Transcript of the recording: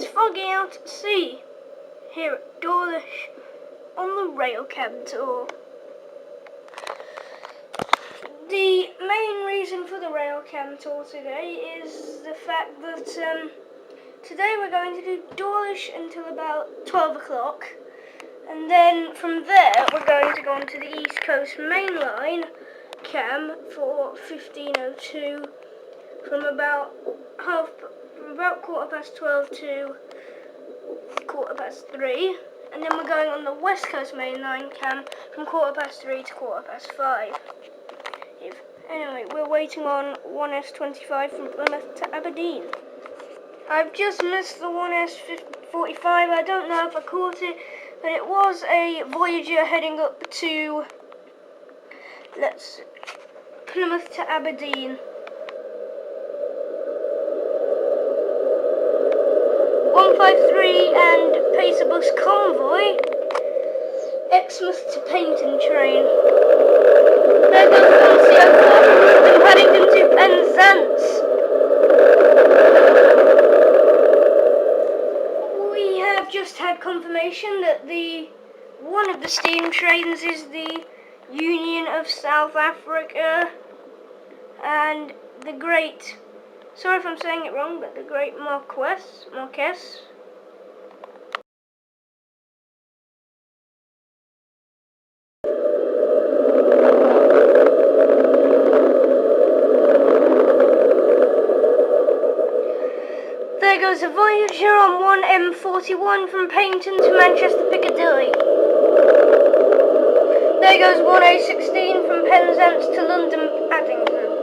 It's foggy out at sea, here at Dawlish, on the railcab tour. The main reason for the railcab tour today is the fact that today we're going to do Dawlish until about 12 o'clock, and then from there we're going to go on to the East Coast Main Line cam for 15:02 from about 12:15 to 3:15, and then we're going on the West Coast Main Line cam from 3:15 to 5:15. Anyway, we're waiting on 1S25 from Plymouth to Aberdeen. I've just missed the 1S45. I don't know if I caught it, but it was a Voyager heading up to Plymouth to Aberdeen. 153 and Pacer Bus Convoy, Exmouth to Paynton train. There goes NCO4 from Paddington to Penzance. We have just had confirmation that one of the steam trains is the Union of South Africa and the Great, sorry if I'm saying it wrong, but the Great Marquess. There goes a Voyager on 1M41 from Paynton to Manchester Piccadilly. There goes 1A16 from Penzance to London Paddington.